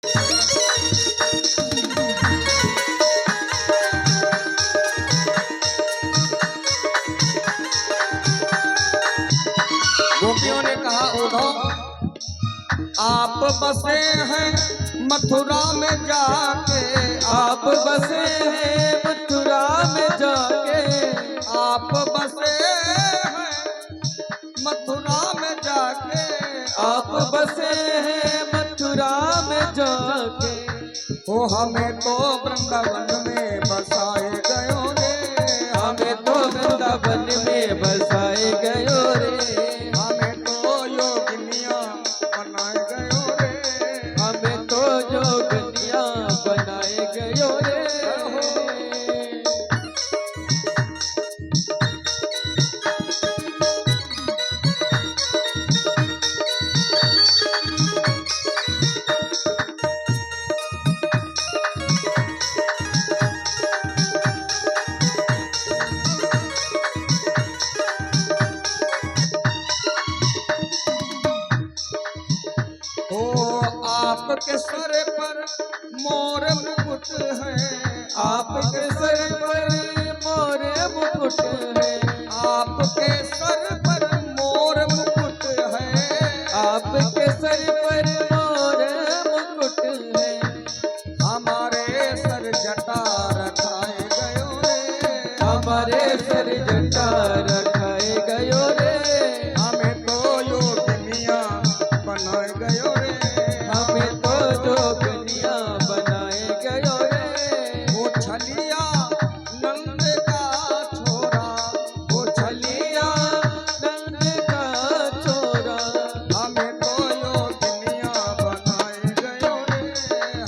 गोपियों ने कहा उद्धव आप बसे हैं मथुरा में जाके, आप बसे हैं मथुरा में जाके, आप बसे हैं मथुरा में जाके, आप बसे हैं मथुरा में जाके। ओ हमें तो वृंदावन में बसाए गयो रे, हमें तो वृंदावन में बसाए गयो रे, हमें तो योगिनिया बनाए गयो रे, हमें तो जोगनिया बनाए गयो रे। आपके सर पर मोर मुकुट है, आपके सर पर मोर मुकुट है, आपके सर पर मोर मुकुट है, आपके सर पर मोर मुकुट है। हमारे सर जटा रखाए गयो रे, हमारे सर जटा रखाए गयो रे, हमें तो योगिनिया बनाए गयो रे, हमें तो जोगनिया बनाए गयो रे। वो छलिया नंद का छोरा, वो छलिया नंद का छोरा, हमें तो योगिनिया बनाए गयो रे,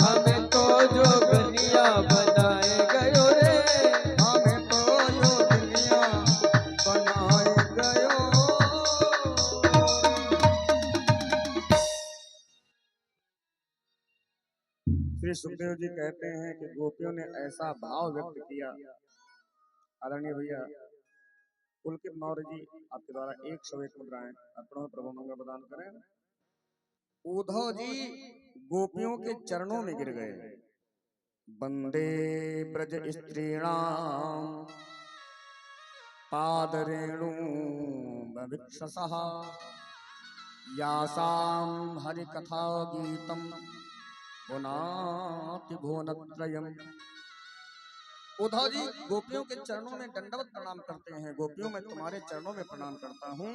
हमें तो जोगनिया बनाए गयो रे, हमें तो योगिनिया बनाए गयो। श्री सुखदेव जी कहते हैं कि गोपियों ने ऐसा भाव व्यक्त किया। आदरणीय भैया पुलकित मौर्य जी आपके द्वारा 101 मुद्राएं अर्पण हो, प्रभु मंगल प्रदान करें। उद्धव जी गोपियों के चरणों में गिर गए। वंदे ब्रज स्त्रीणाम पाद रेणु भविक्षसः यासाम हरि कथा गीतम पुनाति भुवनत्रयम्। उद्धव जी गोपियों के चरणों में दंडवत प्रणाम करते हैं। गोपियों मैं तुम्हारे चरणों में प्रणाम करता हूँ।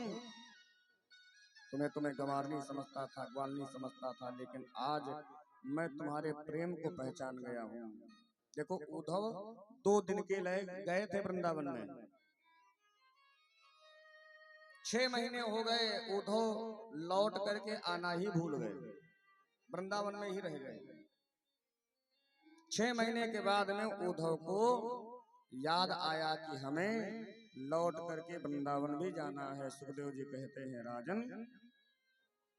तुम्हें गंवारनी समझता था, ग्वालनी समझता था, लेकिन आज मैं तुम्हारे प्रेम को पहचान गया हूँ। देखो उद्धव 2 दिन के लिए गए थे वृंदावन में, 6 महीने हो गए उद्धव लौट करके आना ही भूल गए, वृंदावन में ही रह गए। 6 महीने के बाद में उद्धव को याद आया कि हमें लौट करके वृंदावन भी जाना है। सुखदेव जी कहते हैं राजन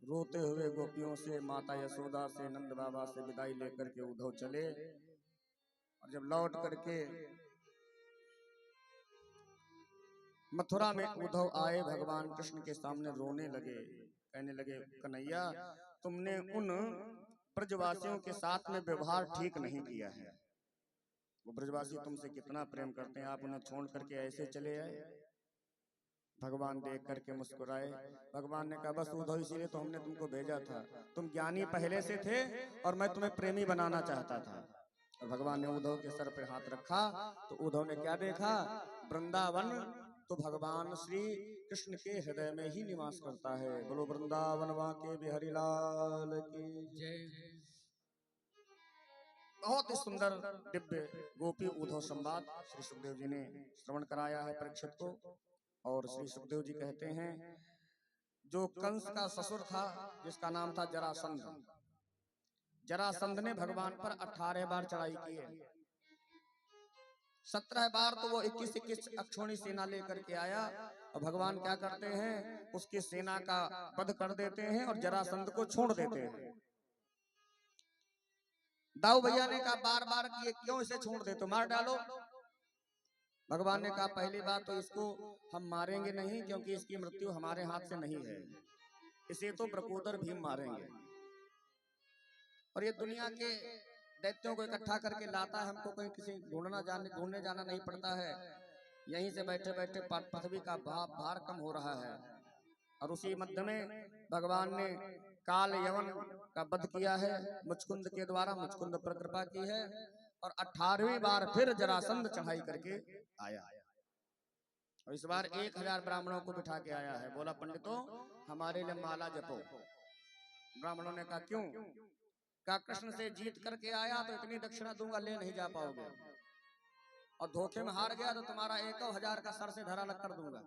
रोते हुए गोपियों से, माता यशोदा से, नंद बाबा से विदाई लेकर के उद्धव चले। और जब लौट करके मथुरा में उद्धव आए, भगवान कृष्ण के सामने रोने लगे, कहने लगे कन्हैया तुमने उन ब्रजवासियों के साथ में व्यवहार ठीक नहीं किया है। वो ब्रजवासी तुमसे कितना प्रेम करते हैं, आप उन्हें छोड़ करके ऐसे चले आए। भगवान देख करके मुस्कुराए। भगवान ने कहा बस उद्धव इसीलिए तो हमने तुमको भेजा था, तुम ज्ञानी पहले से थे और मैं तुम्हें प्रेमी बनाना चाहता था। और भगवान ने उद्धव के सर पर हाथ रखा तो उद्धव ने क्या देखा, वृंदावन तो भगवान श्री कृष्ण के हृदय में ही निवास करता है। बोलो वृंदावन वाके बिहारी लाल की जय। बहुत ही सुंदर दिव्य गोपी उद्धव संवाद श्री सुखदेव जी ने श्रवण कराया है परीक्षित को। और श्री सुखदेव जी कहते हैं जो कंस का ससुर था जिसका नाम था जरासंध, जरासंध ने भगवान पर 18 बार चढ़ाई की है। 17 बार तो वो 21 अक्षौणी सेना लेकर के आया और भगवान क्या करते हैं उसकी सेना का वध कर देते हैं और जरासंध को छोड़ देते हैं। दाऊ भैया ने कहा बार बार किए क्यों इसे छोड़ देते, मार डालो। भगवान ने कहा पहली बात तो इसको हम मारेंगे नहीं क्योंकि इसकी मृत्यु हमारे हाथ से नहीं है, इसे तो प्रकोदर भीम मारेंगे। और ये दुनिया के दैत्यों को इकट्ठा करके लाता है, हमको कहीं किसी ढूंढने जाना नहीं पड़ता है। यहीं से बैठे बैठे पृथ्वी का भार कम हो रहा है। और उसी मध्य में भगवान ने काल यवन का वध किया है मुचकुंद के द्वारा, मुचकुंद पर कृपा की है। और 18वीं बार फिर जरासंध चढ़ाई करके आया, और इस बार 1000 ब्राह्मणों को बिठा के आया है। बोला पंडितों हमारे लिए माला जपो। ब्राह्मणों ने कहा क्यों? कहा कृष्ण से जीत करके आया तो इतनी दक्षिणा दूंगा, ले नहीं जा पाओगे, और धोखे में हार गया तो तुम्हारा 1000 का सर से धरा लग कर दूंगा।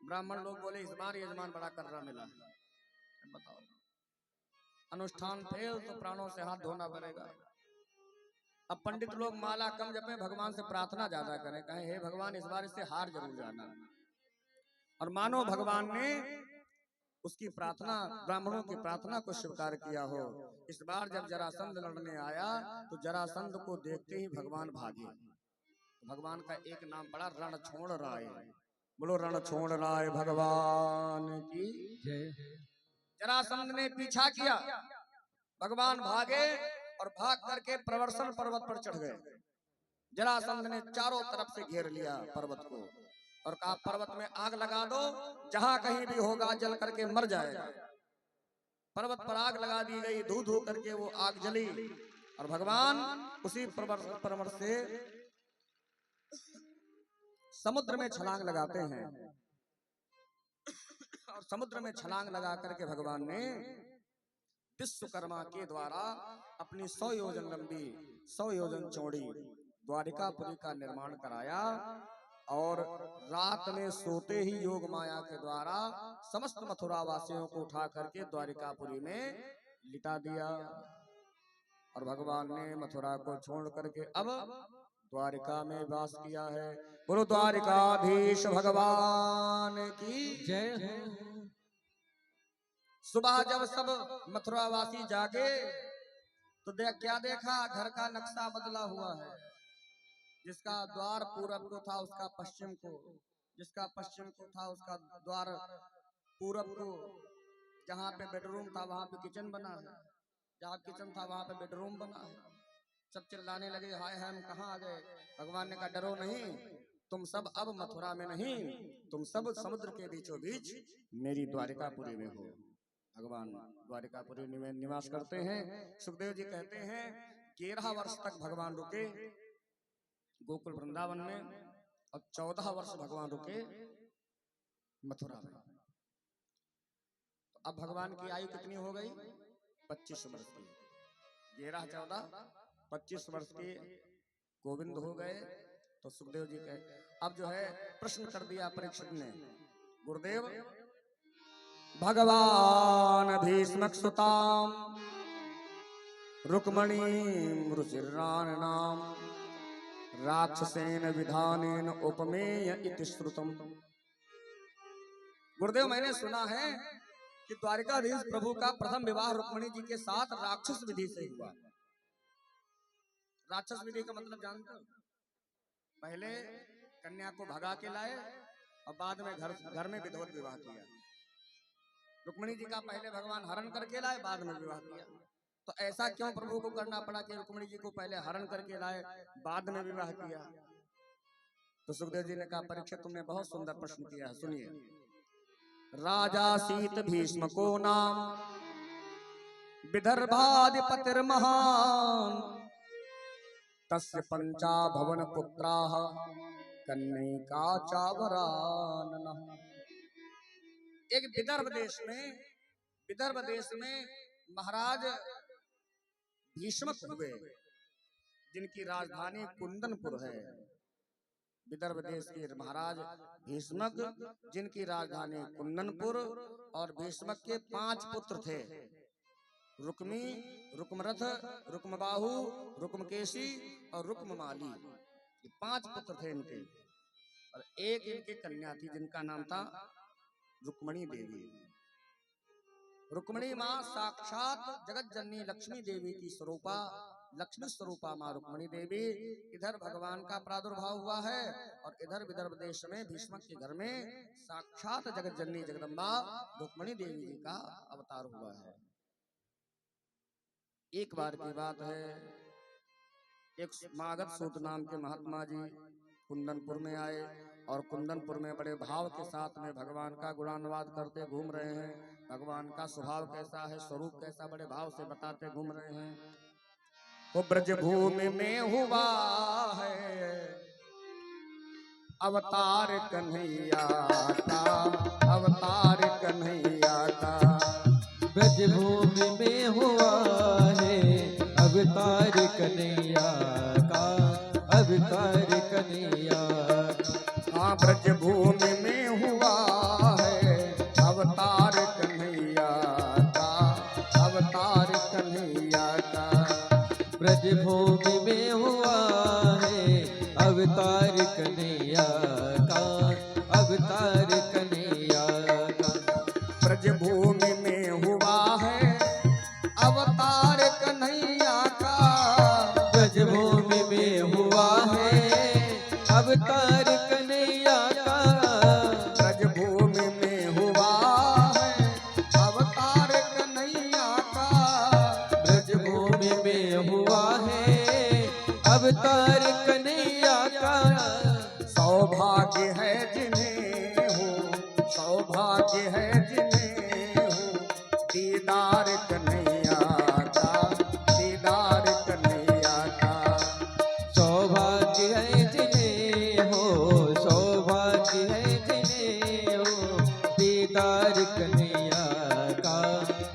ब्राह्मण लोग बोले इस बार यजमान बड़ा कर्रा मिला है, बताओ अनुष्ठान फेल तो प्राणों से हाथ धोना पड़ेगा। अब पंडित लोग माला कम जपे, भगवान से प्रार्थना ज्यादा करें, कहें हे भगवान इस बार इससे हार जरूर जाना। और मानो भगवान ने उसकी प्रार्थना, ब्राह्मणों की प्रार्थना को स्वीकार किया हो। इस बार जब जरासंध लड़ने आया तो जरासंध को देखते ही भगवान भागे। भगवान का एक नाम पड़ा रणछोड़ राय। बोलो रणछोड़ राय भगवान की जय। जरासंध ने पीछा किया, भगवान भागे और भाग करके प्रवर्षण पर्वत पर चढ़ गए। जरासंध ने चारों तरफ से घेर लिया पर्वत को और कहा पर्वत में आग लगा दो, जहां कहीं भी होगा जल करके मर जाएगा। पर्वत पर आग लगा दी गई, धू धू करके वो आग जली। और भगवान उसी पर्वत से समुद्र में छलांग लगाते हैं। और समुद्र में छलांग लगा करके भगवान ने विश्वकर्मा के द्वारा अपनी 100 योजन लंबी 100 योजन चौड़ी द्वारिकापुरी का निर्माण कराया। और रात में सोते ही योग माया के द्वारा समस्त मथुरा वासियों को उठा करके द्वारिकापुरी में लिटा दिया। और भगवान ने मथुरा को छोड़ करके अब द्वारिका में वास किया है। बोलो द्वारिकाधीश भगवान की जय। सुबह जब सब मथुरावासी जागे तो क्या देखा, घर का नक्शा बदला हुआ है। जिसका द्वार पूरब को था उसका पश्चिम को, जिसका पश्चिम को था उसका द्वार पूरब को। जहाँ पे बेडरूम था वहां पे किचन बना है, जहाँ किचन था वहां पे बेडरूम बना है। सब चिल्लाने लगे हाय हाय हम कहाँ आ गए। भगवान ने कहा डरो नहीं, तुम सब अब मथुरा में नहीं, तुम सब समुद्र के बीचों बीच मेरी द्वारिकापुरी में हो। भगवान द्वारिकापुरी में निवास करते हैं। सुखदेव जी कहते हैं 11 वर्ष तक भगवान रुके गोकुल वृंदावन में, और 14 वर्ष भगवान रुके मथुरा में। तो अब भगवान की आयु कितनी हो गई? 25 वर्ष की। 11, 14, 25 वर्ष के गोविंद हो गए। तो सुखदेव जी कहे अब जो है प्रश्न कर दिया परीक्षित ने, गुरुदेव भगवान भीष्मक सुताम रुक्मणी रुचिरान नाम राक्षसेन विधानेन उपमेय इति श्रुतम। गुरुदेव मैंने सुना है कि द्वारिकाधीश प्रभु का प्रथम विवाह रुक्मणी जी के साथ राक्षस विधि से हुआ। राक्षस विधि का मतलब जानते हो? पहले कन्या को भगा के लाए और बाद में घर में विधवत विवाह किया। रुक्मणी जी का पहले भगवान हरण करके लाए, बाद में विवाह किया। तो ऐसा क्यों प्रभु को करना पड़ा कि रुक्मणी जी को पहले हरण करके लाए बाद में विवाह किया? तो सुखदेव जी ने कहा परीक्षित तुमने बहुत सुंदर प्रश्न किया है, सुनिए। राजा सीत भीष्म को नाम विदर्भाधिपतिर महान तस्य पंचा भवन पुत्राः कन्यका चावराननः। एक विदर्भ देश में महाराज भीष्मक हुए जिनकी राजधानी कुंदनपुर है। विदर्भ देश के महाराज भीष्मक जिनकी राजधानी कुंदनपुर, और भीष्मक के 5 पुत्र थे, रुक्मी, रुक्मरथ, रुक्मबाहु, रुक्मकेशी और रुक्ममाली। ये 5 पुत्र थे इनके, और एक इनके कन्या थी जिनका नाम था रुक्मणी देवी। रुक्मणी माँ साक्षात जगत जननी लक्ष्मी देवी की स्वरूपा, लक्ष्मी स्वरूपा माँ रुक्मणी देवी। इधर भगवान का प्रादुर्भाव हुआ है और इधर विदर्भ देश में भीष्मक के घर में साक्षात जगत जननी जगदम्बा रुक्मणी देवी जी का अवतार हुआ है। एक बार की बात है, एक मागध सूत नाम के महात्मा जी कुंदनपुर में आए और कुंदनपुर में बड़े भाव के साथ में भगवान का गुणानुवाद करते घूम रहे हैं। भगवान का स्वभाव कैसा है, स्वरूप कैसा, बड़े भाव से बताते घूम रहे हैं। वो ब्रज भूमि में हुआ है अवतार कन्हैया का, अवतार कन्हैया का। ब्रज भूमि में हुआ है अवतार कन्हैया का, अवतार कन्हैया। हाँ, ब्रज भूमि में हुआ है अवतार कन्हैया का, अवतार कन्हैया का। ब्रज भूमि में हुआ है अवतार कन्हैया का, अवतार कन्हैया का। ब्रज भूमि में हुआ है अवतार कन्हैया का। ब्रज भूमि में हुआ है अवतार कन्हैया का। ब्रज भूमि में हुआ है अवतार कन्हैया का। ब्रज भूमि में हुआ है अवतार कन्हैया का। सौभाग्य है जिन्हें हो, सौभाग्य है जिन्हें हो दीदार कन्हैया का, दीदार कन्हैया का। सौभाग्य है जिन्हें हो, सौभाग्य है जिन्हें हो दीदार कन्हैया का,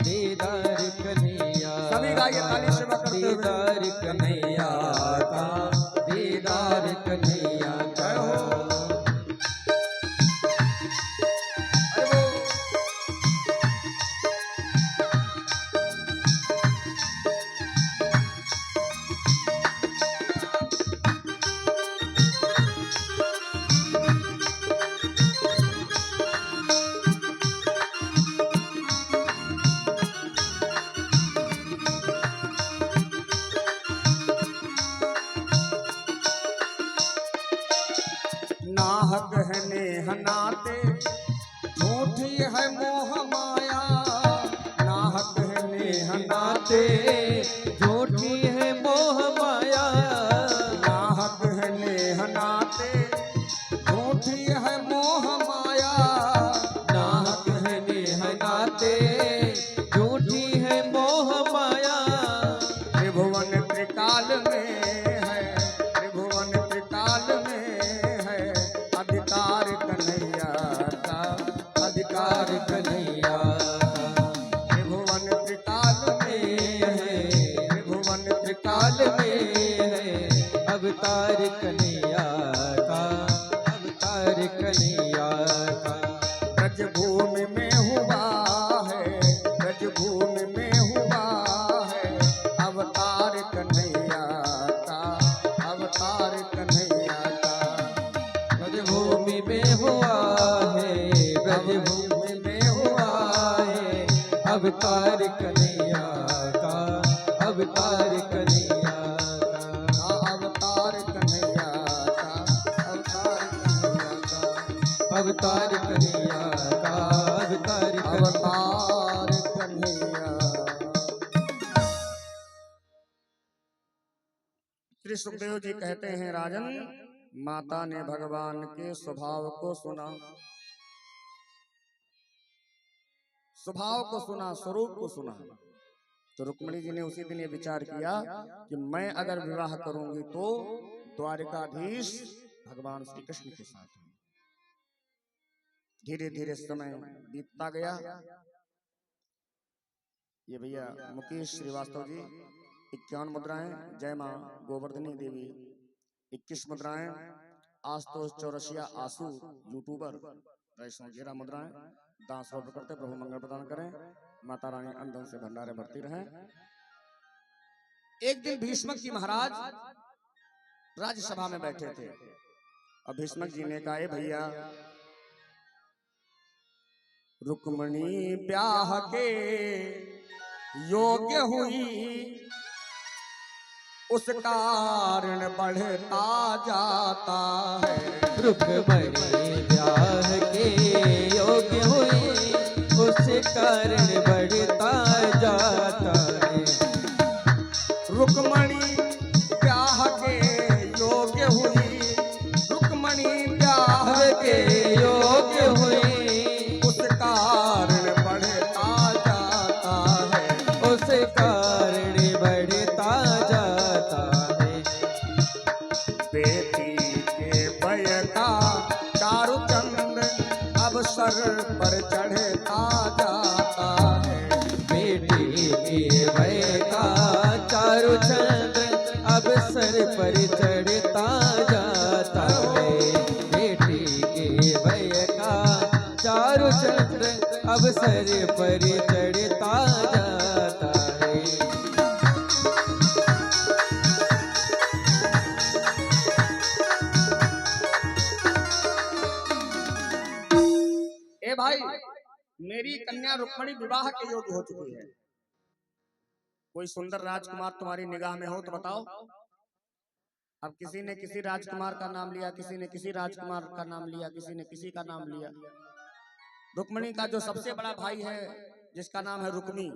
दीदार कन्हैया। सभी गाइए ताली से करते हुए। दीदार कन्हैया का, दीदार कन्हैया का। अरे वो नाहक है नेह नाते, झूठी है मोह माया। नाहक है नेह नाते, झूठी है मोह माया। नाहक है नेह नाते, झूठी है मोह माया। नाहक है नेह नाते, झूठी है मोह माया। त्रिभुवन त्रिकाल में है, त्रिभुवन त्रिकाल में है अधिकार कन्हैया का, अधिकार कन्हैया त्रिभुवन त्रिकाल में है, त्रिभुवन त्रिकाल काल में है अवतार कन्हैया का, अवतार कन्हैया का। ब्रज भूमि में हुआ है, ब्रज भूमि में हुआ है अवतार कन्हैया का, अवतार कन्हैया का। ब्रज भूमि में हुआ है, ब्रज भूमि में हुआ है अवतार कन्हैया का, अवतार कन्हैया का। अवतार कन्हैया का, अवतार कन्हैया का। अवतार कन्हैया का, अवतार अवतार कन्हैया। श्री सुखदेव जी कहते हैं, राजन माता ने भगवान के स्वभाव को सुना, स्वभाव को सुना, स्वरूप को सुना। तो रुक्मिणी जी ने उसी दिन ये विचार किया कि मैं अगर विवाह करूंगी तो द्वारिकाधीश भगवान श्री कृष्ण के साथ हूं। धीरे धीरे समय बीतता गया। ये भैया मुकेश श्रीवास्तव जी 51 मुद्राएं, जय मां गोवर्धनी देवी 21 मुद्राएं, आशुतोष चौरसिया आंसू यूट्यूबर 13 मुद्राएं, दास रोप करते प्रभु मंगल प्रदान करें, माता रानी अंधन से भंडारे भरती रहें। एक दिन भीष्मक जी महाराज राज्यसभा में बैठे थे और भीष्मक जी ने कहा, ए भैया रुक्मिणी ब्याह के योग्य हुई, उस कारण बढ़ता जाता है। रुक्मिणी ब्याह के योग्य हुई, उस कारण बढ़ता जाता है। रुक्मणी ब्याह के योग्य हुई, रुक्मणी ब्याह के योग्य हुई, उस कारण बढ़ता जाता है, उस कारण बढ़ता जाता है। बेटी के भय का चारु चंद्र अब सर पर चढ़ता जाता है, बेटी के भय का चारु चंद्र अब सर पर चढ़ता जाता है। बेटी के भय का चारु चंद्र अब सर पर चढ़ता जाता है। ए भाई, मेरी कन्या रुक्मणी विवाह के योग्य हो चुकी है। कोई सुंदर राजकुमार तुम्हारी निगाह में हो तो बताओ। अब किसी ने किसी राजकुमार का नाम लिया, किसी ने किसी राजकुमार का नाम लिया, किसी ने किसी का नाम लिया। रुक्मणी का जो सबसे बड़ा भाई है, जिसका नाम है रुक्मी,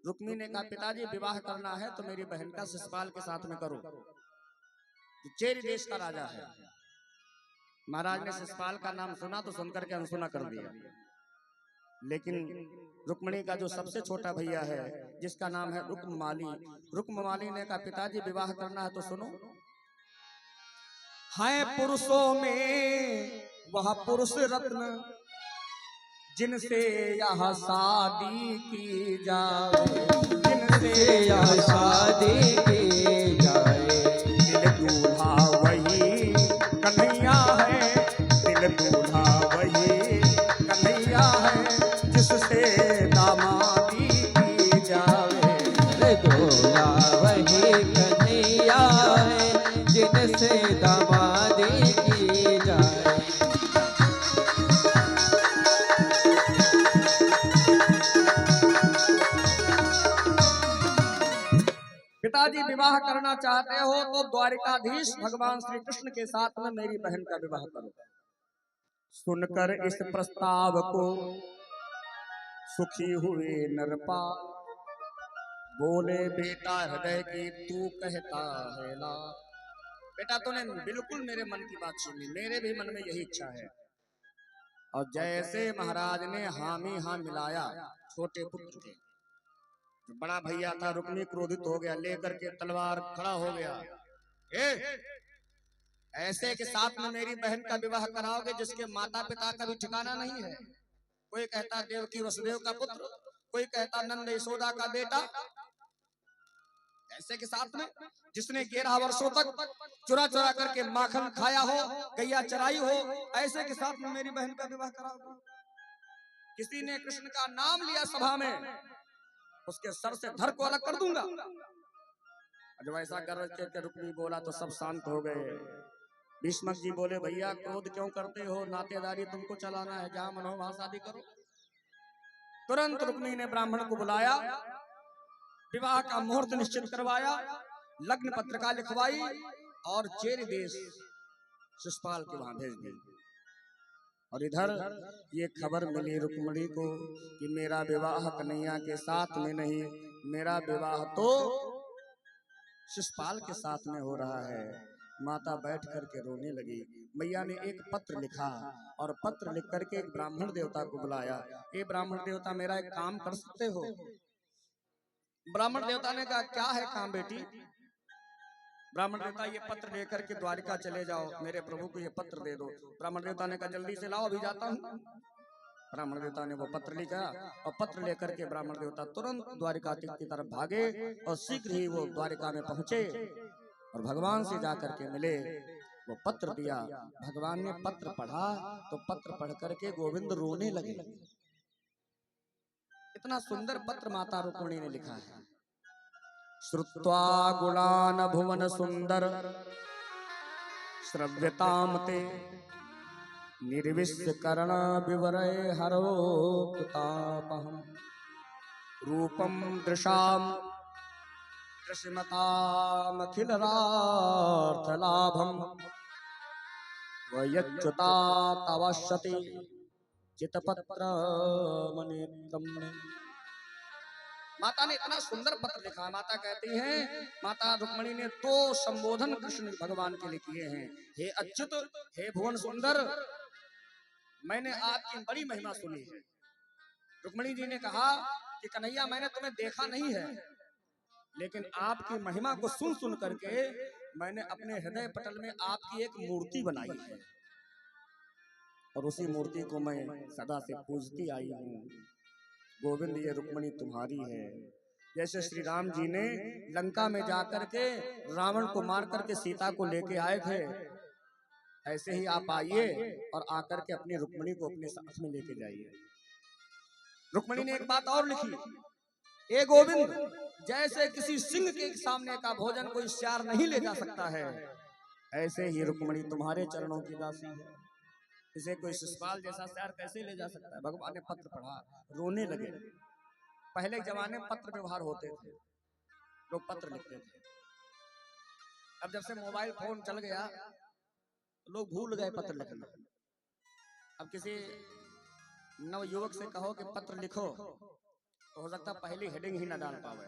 रुक्मी ने कहा पिताजी विवाह करना है तो मेरी बहन का शिशुपाल के साथ में करो, जो चेरी देश का राजा है। महाराज ने शिशुपाल का नाम सुना तो सुनकर के अनसुना कर दिया। लेकिन रुक्मणी का जो सबसे छोटा भैया है, जिसका नाम है रुक्ममाली, रुक्ममाली ने कहा पिताजी विवाह करना है तो सुनो। है पुरुषों में वह पुरुष रत्न, जिनसे यह शादी की जाए, जिनसे यह शादी की जाए। दिल दूल्हा वही कन्हैया है, दिल दूल्हा वही कन्हैया है, जिससे दामादी की जाए। दूल्हा वही कन्हैया है, जिनसे दामादी की जाए। पिताजी विवाह करना चाहते हो तो द्वारिकाधीश भगवान श्री कृष्ण के साथ में मेरी बहन का विवाह करो। सुनकर इस प्रस्ताव को सुखी हुए नरपाल, बोले बेटा हृदय की तू कहता है ला। बेटा तूने बिल्कुल मेरे मन की बात सुनी, मेरे भी मन में यही इच्छा है। और जैसे महाराज ने हामी हाँ मिलाया, छोटे पुत्र के जो बड़ा भैया था रुक्मी क्रोधित हो गया, लेकर के तलवार खड़ा हो गया। ऐसे के साथ में मेरी बहन का विवाह कराओगे जिसके माता पिता का भी ठिकाना नहीं है। कोई कहता देवकी वसुदेव का पुत्र, कोई कहता नंद यशोदा का बेटा। ऐसे के साथ में जिसने 11 वर्षों तक चुरा चुरा करके माखन खाया हो, गैया चराई हो, ऐसे के साथ में मेरी बहन का विवाह कराओगे। किसी ने कृष्ण का नाम लिया सभा में, उसके सर से धड़ को अलग कर दूंगा। जब ऐसा कर रुक्मी बोला तो सब शांत हो गए। भीष्मक जी बोले भैया क्रोध क्यों करते हो, नातेदारी तुमको चलाना है, जहां मन हो वहां शादी करो। तुरंत रुक्मी ने ब्राह्मण को बुलाया, विवाह का मुहूर्त निश्चित करवाया, लग्न पत्रिका लिखवाई और चेरी देश शिशुपाल के वहां भेज दी। और इधर ये खबर मिली रुक्मणी को कि मेरा विवाह कन्हैया के साथ में नहीं, मेरा विवाह तो शिशुपाल के साथ में हो रहा है। माता बैठ करके रोने लगी। मैया ने एक पत्र लिखा और पत्र लिख करके एक ब्राह्मण देवता को बुलाया। ये ब्राह्मण देवता मेरा एक काम कर सकते हो? ब्राह्मण देवता ने कहा क्या है काम बेटी? ब्राह्मण देवता ये पत्र लेकर के द्वारिका चले जाओ, मेरे प्रभु को ये पत्र दे दो। ब्राह्मण देवता ने कहा जल्दी से लाओ, अभी जाता हूँ। ब्राह्मण देवता ने वो पत्र लिखा और पत्र लेकर के ब्राह्मण देवता तुरंत द्वारिका की तरफ भागे और शीघ्र ही वो द्वारिका में पहुंचे और भगवान से जाकर के मिले। वो पत्र दिया, भगवान ने पत्र पढ़ा तो पत्र पढ़ करके गोविंद रोने लगे। इतना सुंदर पत्र माता रुक्मिणी ने लिखा है। श्रुत्वा गुणान भुवन सुंदर श्रव्यताम ते निर्विश्य कर्ण विवरय हरो कृतापहम् रूपम दृशाम दृश्यमतामखिल रार्थलाभम् वयच्युता तवश्यति चितपत्र मनेत्रम्। माता ने इतना सुंदर पत्र लिखा। माता कहती हैं, माता रुक्मणी ने 2 संबोधन कृष्ण भगवान के लिए किए हैं। हे अच्युत, हे भुवन सुंदर, मैंने आपकी बड़ी महिमा सुनी है। रुक्मणी जी ने कहा कि कन्हैया, मैंने तुम्हें देखा नहीं है, लेकिन आपकी महिमा को सुन सुन करके मैंने अपने हृदय पटल में आपकी एक मूर्ति बनाई है, और उसी मूर्ति को मैं सदा से पूजती आई हूँ। गोविंद, ये रुक्मणी तुम्हारी है। जैसे श्री राम जी ने लंका में जाकर के रावण को मार करके सीता को लेके आए थे, ऐसे ही आप आइए और आकर के अपनी रुक्मणी को अपने साथ में लेके जाइए। रुक्मणी ने एक बात और लिखी, ए गोविंद, जैसे किसी सिंह के सामने का भोजन कोई श्यार नहीं ले जा सकता है, ऐसे ही रुक्मणी तुम्हारे चरणों की दासी है। इसे कोई शिशुपाल जैसा श्यार कैसे ले जा सकता है। भगवान ने पत्र पढ़ा, रोने लगे। पहले के जमाने में पत्र व्यवहार होते थे, लोग पत्र लिखते थे। अब जब से मोबाइल फोन चल गया, लोग भूल गए पत्र लिखना। अब किसी नवयुवक से कहो कि पत्र लिखो, तो हो सकता पहली हेडिंग ही ना डाल पावे,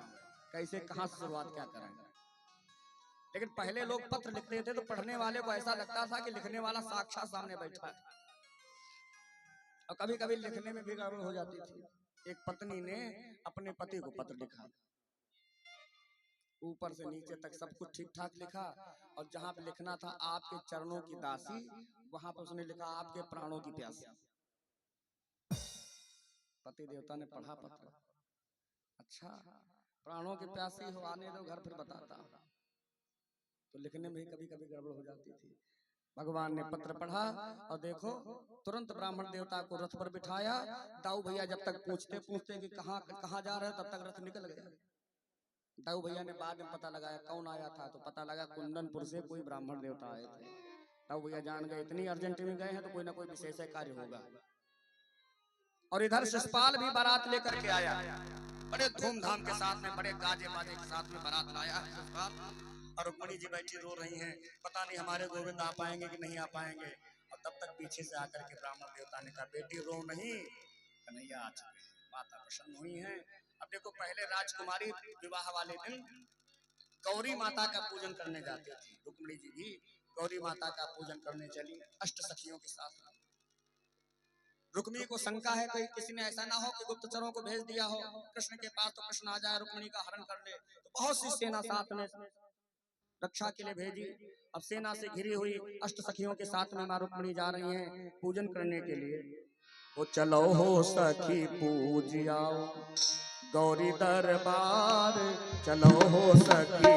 कैसे कहां से शुरुआत क्या करेंगे। लेकिन पहले लोग पत्र लिखते थे तो पढ़ने वाले को ऐसा लगता था कि लिखने वाला साक्षात सामने बैठा है, और कभी कभी लिखने में भी गड़बड़ हो जाती थी। एक पत्नी ने अपने पति को पत्र लिखा, ऊपर से नीचे तक सब कुछ ठीक ठाक लिखा, और जहां पे लिखना था आपके चरणों की दासी, वहां पर उसने लिखा आपके प्राणों की प्यासी। पति देवता ने पढ़ा पत्र, अच्छा प्राणों की प्यासी हो, आने दो घर फिर बताता। तो लिखने में कभी कभी गड़बड़ हो जाती थी। भगवान ने पत्र पढ़ा और देखो तुरंत ब्राह्मण देवता को रथ पर बिठाया। दाऊ भैया जब तक पूछते पूछते कि कहाँ जा रहे, तब तक रथ निकल गया। दाऊ भैया ने बाद में पता लगाया कौन आया था, तो पता लगा कुंदनपुर से कोई ब्राह्मण देवता आए थे। दाऊ भैया जान गए इतनी अर्जेंट में गए हैं तो कोई ना कोई विशेष कार्य होगा। और इधर शिशुपाल भी बारात लेकर के आया, बड़े धूमधाम के साथ में, बड़े गाजे बाजे के साथ में बारात लाया है शिशुपाल। और रुक्मणी जी बैठी रो रही हैं, पता नहीं हमारे गोविंद आ पाएंगे कि नहीं आ पाएंगे। और तब तक पीछे से आकर के ब्राह्मण देवता ने कहा, बेटी रो नहीं, कन्हैया आ चुके हैं, माता प्रसन्न हुई हैं। अब देखो पहले राजकुमारी विवाह वाले दिन गौरी माता का पूजन करने जाती थी, रुक्मणी जी भी गौरी माता का पूजन करने चली अष्ट सखियों के साथ। रुक्मिणी को शंका है कोई किसी ने ऐसा ना हो कि गुप्तचरों को भेज दिया हो कृष्ण के पास, तो कृष्ण आ जाए रुक्मिणी का हरण कर ले। तो बहुत सी सेना साथ में रक्षा के लिए भेजी। अब सेना से घिरी हुई अष्ट सखियों के साथ में मां रुक्मिणी जा रही हैं पूजन करने के लिए। वो चलो हो सखी पूज आओ गौरी दरबार, चलो हो सखी